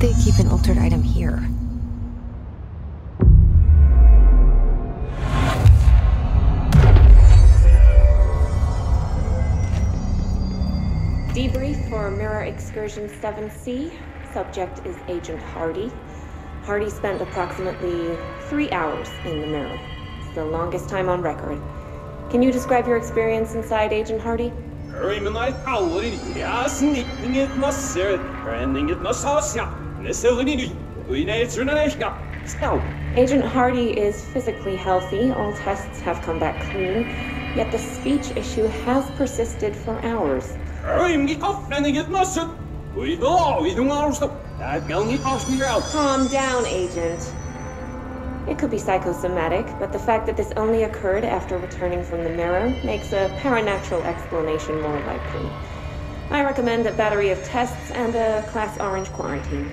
they keep an altered item here? Debrief for Mirror Excursion 7C. Subject is Agent Hardy. Hardy spent approximately 3 hours in the mirror. It's the longest time on record. Can you describe your experience inside, Agent Hardy? Agent Hardy is physically healthy. All tests have come back clean. Yet the speech issue has persisted for hours. Calm down, Agent. It could be psychosomatic, but the fact that this only occurred after returning from the mirror makes a paranatural explanation more likely. I recommend a battery of tests and a Class Orange quarantine.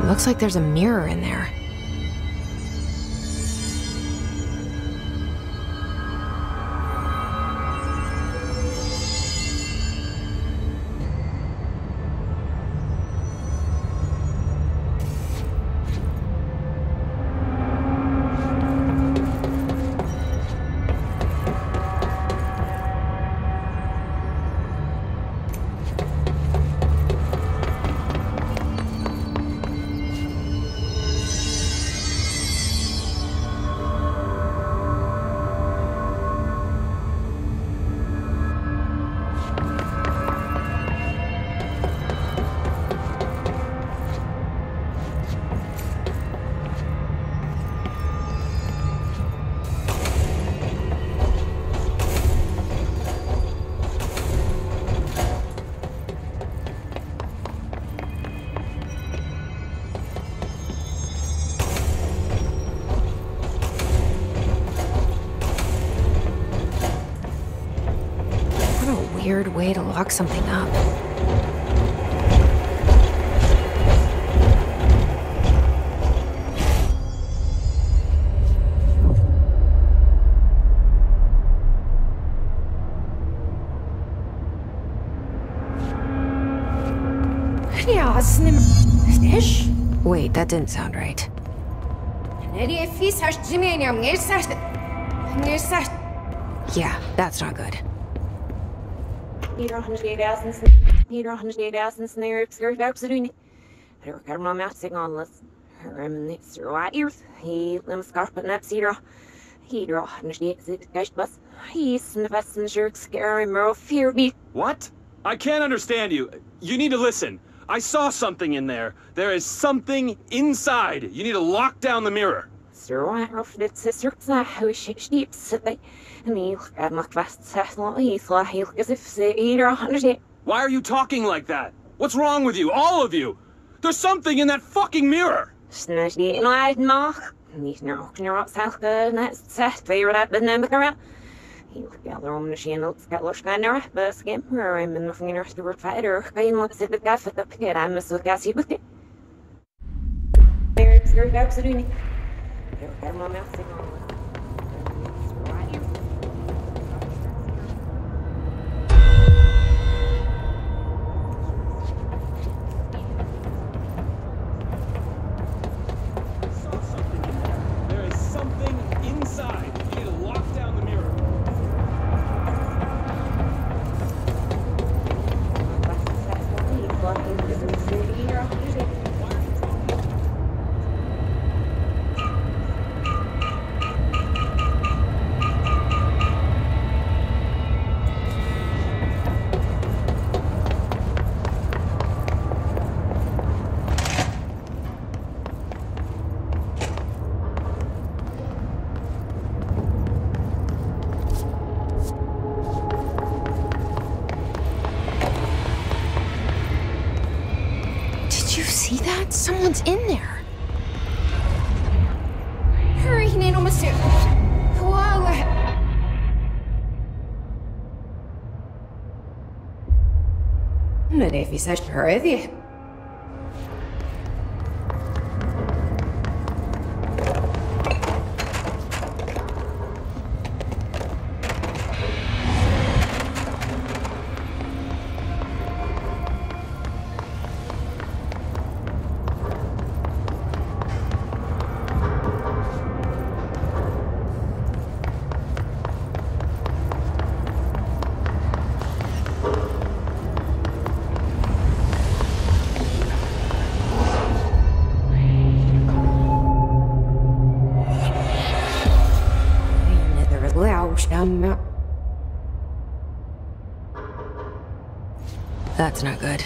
Looks like there's a mirror in there. Weird way to lock something up. Wait, that didn't sound right. Yeah, that's not good. It's right here. He limbs carpet and zero. He draw and she exit cash bus. He's in the passenger scary mirror fear me. What? I can't understand you. You need to listen. I saw something in there. There is something inside. You need to lock down the mirror. Sir, I roughed it, sister. How she sleeps. They and he look at my fast settle. He's like as if they either 100. Why are you talking like that? What's wrong with you? All of you? There's something in that fucking mirror! Snatchy and I'd knock. He's now near up south good. That's set. Favorite at the name of the he looked at the room machine. Looks at Lush Gunner. But skim her. I'm in the finger to the fighter. I looks at the guy for the pit. I'm a so gassy with it. There's your absolutely. You're my mouth signal. Inside. You need to lock down the mirror. See that? Someone's in there. Hurry, Nano Monsieur. Nadie fizeste hurry. That's not good.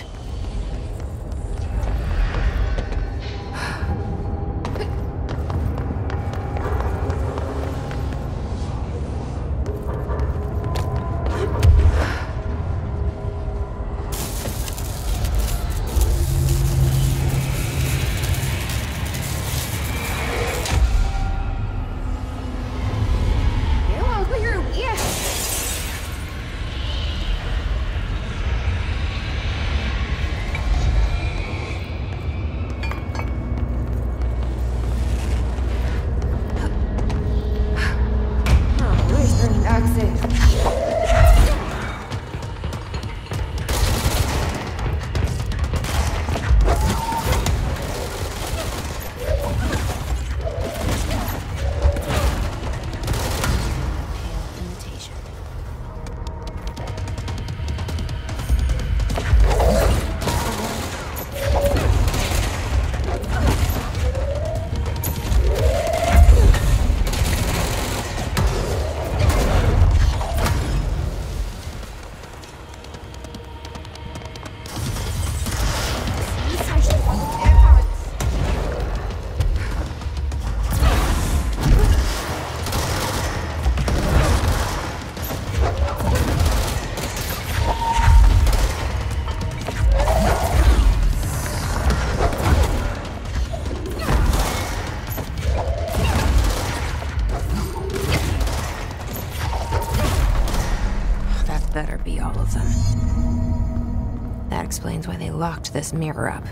Better be all of them. That explains why they locked this mirror up.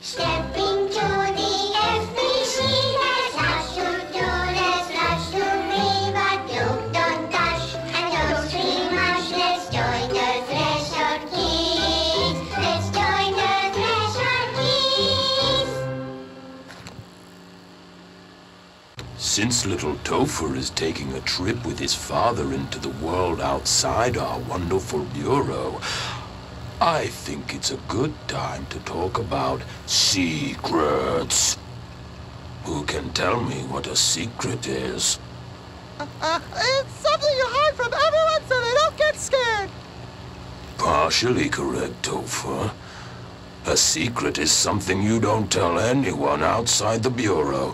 Stepping to the FBC, there's lots to do, there's lots to read, but you don't dash and don't scream much. Let's join the Threshold Kids. Let's join the Threshold Kids. Since little Topher is taking a trip with his father into the world outside our wonderful bureau, I think it's a good time to talk about secrets. Who can tell me what a secret is? It's something you hide from everyone so they don't get scared. Partially correct, Topher. A secret is something you don't tell anyone outside the bureau,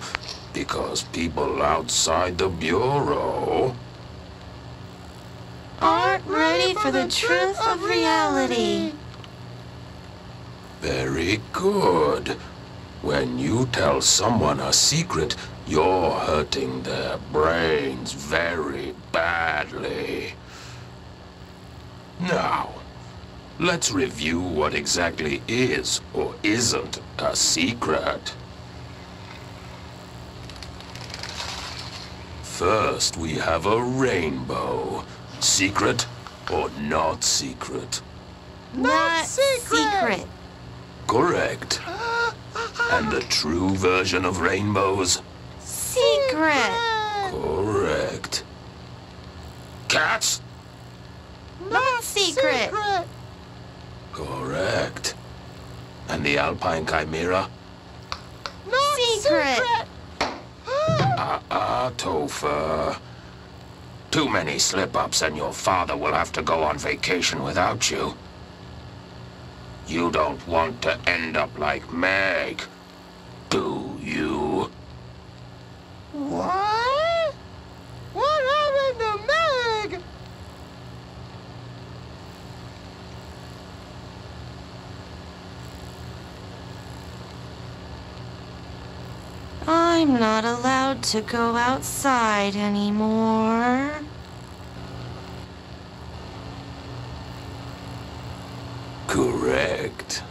because people outside the bureau aren't ready for the truth of reality. Very good. When you tell someone a secret, you're hurting their brains very badly. Now, let's review what exactly is or isn't a secret. First, we have a rainbow. Secret or not secret? Not secret. Correct. And the true version of rainbows? Secret. Correct. Cats? Not secret. Correct. And the Alpine Chimera? Not secret. Topher. Too many slip-ups and your father will have to go on vacation without you. You don't want to end up like Meg, do you? What? What happened to Meg? I'm not allowed to go outside anymore. Correct.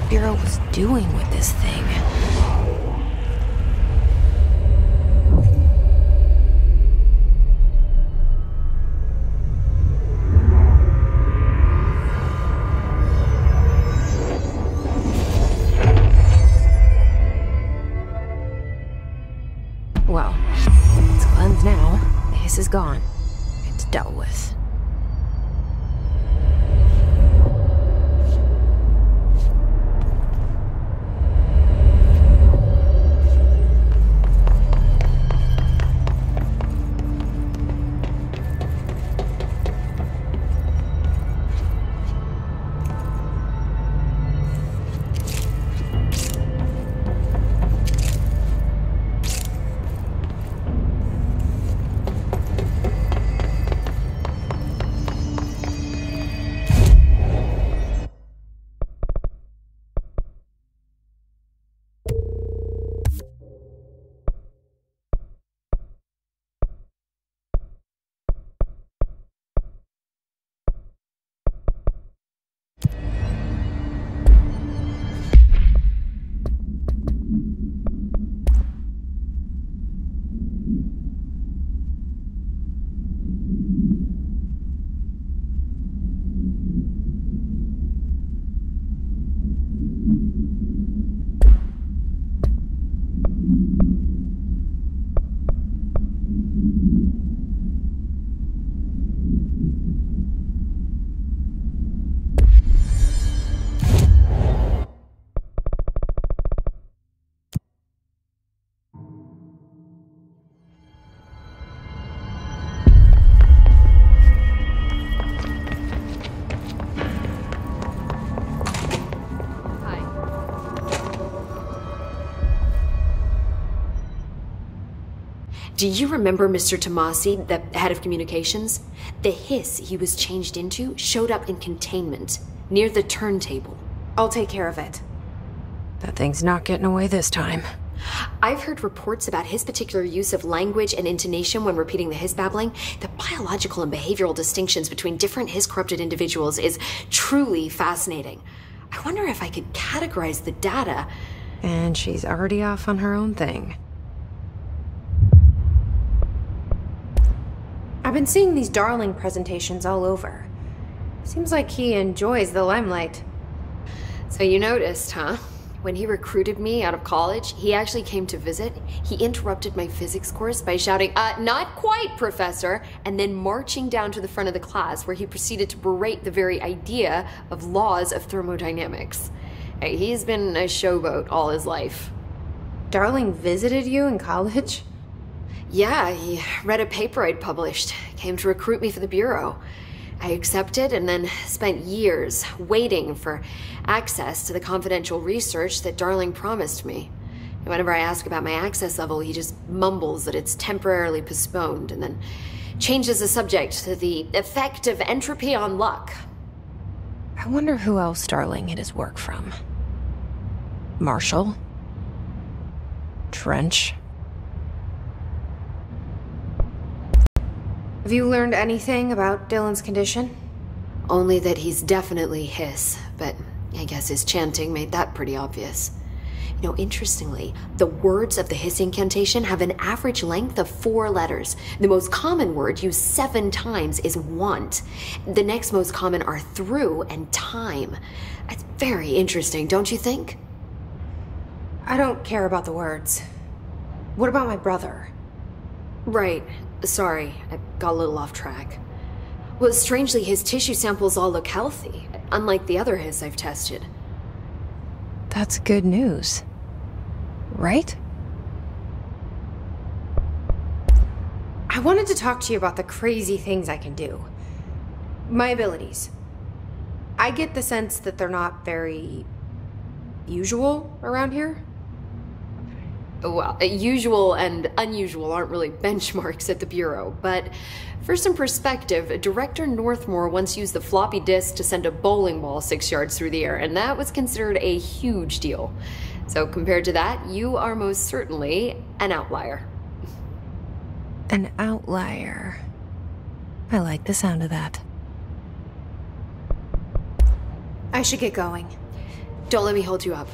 Bureau was doing with this thing. Well, it's cleansed now. The hiss is gone. It's dealt with. Do you remember Mr. Tomasi, the head of communications? The hiss he was changed into showed up in containment, near the turntable. I'll take care of it. That thing's not getting away this time. I've heard reports about his particular use of language and intonation when repeating the hiss babbling. The biological and behavioral distinctions between different hiss-corrupted individuals is truly fascinating. I wonder if I could categorize the data. And she's already off on her own thing. I've been seeing these Darling presentations all over. Seems like he enjoys the limelight. So you noticed, huh? When he recruited me out of college, he actually came to visit. He interrupted my physics course by shouting, "Not quite, Professor," and then marching down to the front of the class where he proceeded to berate the very idea of laws of thermodynamics. Hey, he's been a showboat all his life. Darling visited you in college? Yeah, he read a paper I'd published, came to recruit me for the Bureau. I accepted and then spent years waiting for access to the confidential research that Darling promised me. And whenever I ask about my access level, he just mumbles that it's temporarily postponed and then changes the subject to the effect of entropy on luck. I wonder who else Darling hid his work from. Marshall? Trench? Have you learned anything about Dylan's condition? Only that he's definitely hiss, but I guess his chanting made that pretty obvious. You know, interestingly, the words of the hiss incantation have an average length of 4 letters. The most common word used 7 times is want. The next most common are through and time. It's very interesting, don't you think? I don't care about the words. What about my brother? Right. Sorry, I got a little off track. Well, strangely, his tissue samples all look healthy, unlike the other hiss I've tested. That's good news. Right? I wanted to talk to you about the crazy things I can do. My abilities. I get the sense that they're not very usual around here. Well, usual and unusual aren't really benchmarks at the Bureau, but for some perspective, Director Northmore once used the floppy disk to send a bowling ball 6 yards through the air, and that was considered a huge deal. So compared to that, you are most certainly an outlier. An outlier. I like the sound of that. I should get going. Don't let me hold you up.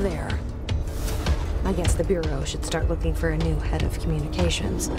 there. I guess the Bureau should start looking for a new head of communications.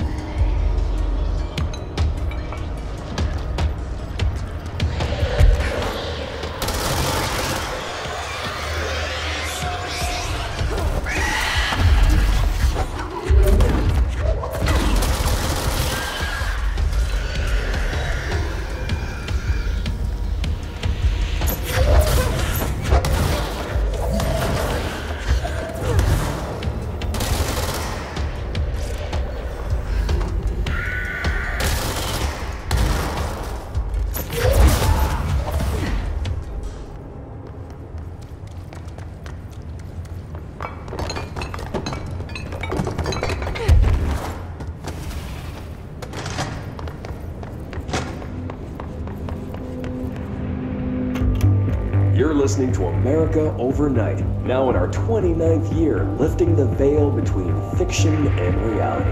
You're listening to America Overnight, now in our 29th year, lifting the veil between fiction and reality.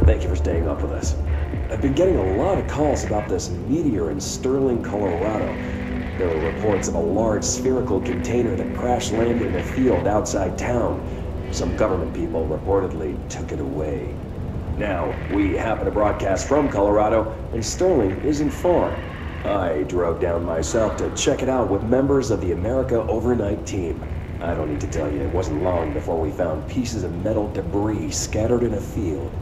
Thank you for staying up with us. I've been getting a lot of calls about this meteor in Sterling, Colorado. There were reports of a large spherical container that crash-landed in a field outside town. Some government people reportedly took it away. Now, we happen to broadcast from Colorado, and Sterling isn't far. I drove down myself to check it out with members of the America Overnight team. I don't need to tell you, it wasn't long before we found pieces of metal debris scattered in a field.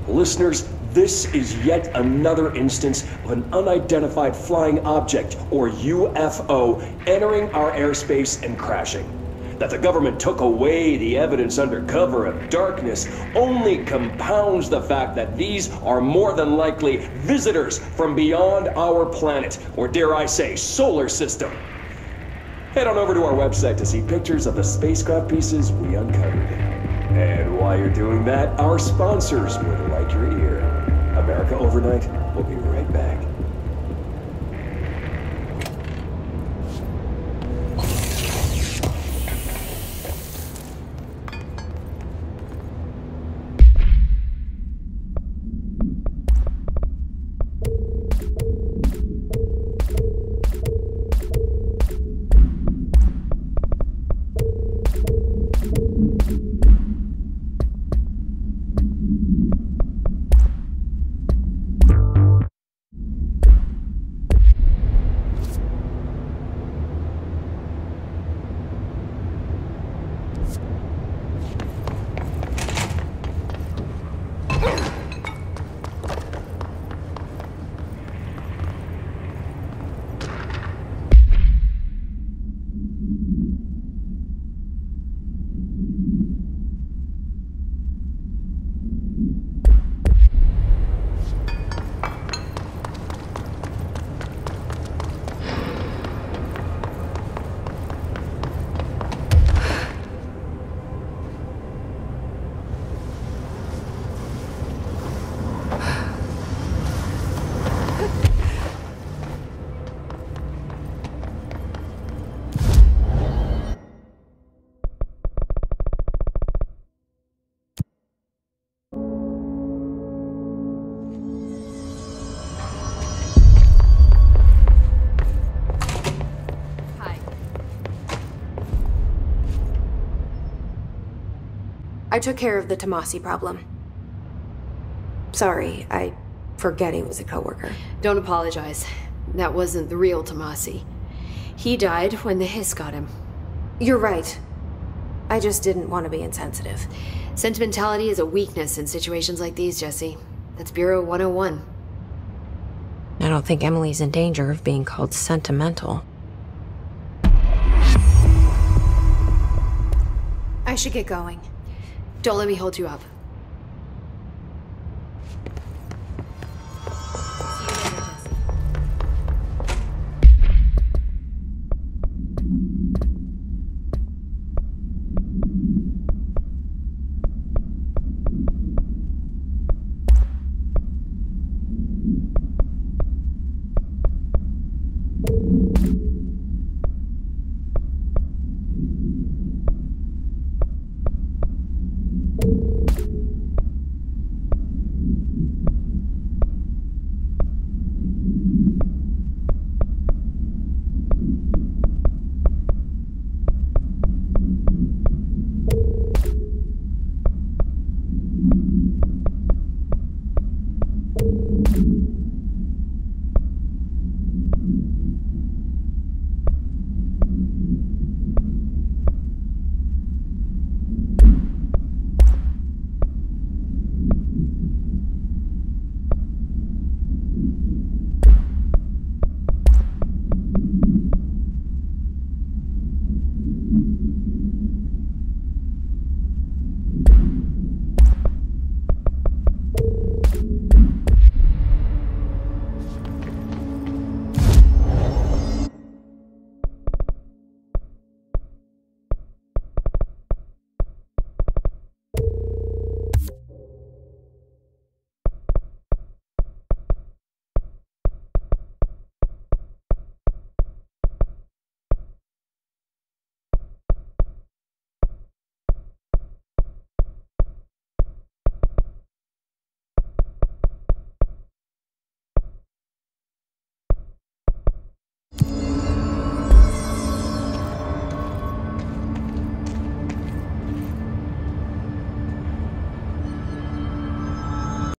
Listeners, this is yet another instance of an unidentified flying object, or UFO, entering our airspace and crashing. That the government took away the evidence under cover of darkness only compounds the fact that these are more than likely visitors from beyond our planet, or dare I say, solar system. Head on over to our website to see pictures of the spacecraft pieces we uncovered. And while you're doing that, our sponsors would like your ear. America Overnight will be right back. I took care of the Tomasi problem. Sorry, I forget he was a coworker. Don't apologize. That wasn't the real Tomasi. He died when the hiss got him. You're right. I just didn't want to be insensitive. Sentimentality is a weakness in situations like these, Jesse. That's Bureau 101. I don't think Emily's in danger of being called sentimental. I should get going. Don't let me hold you up.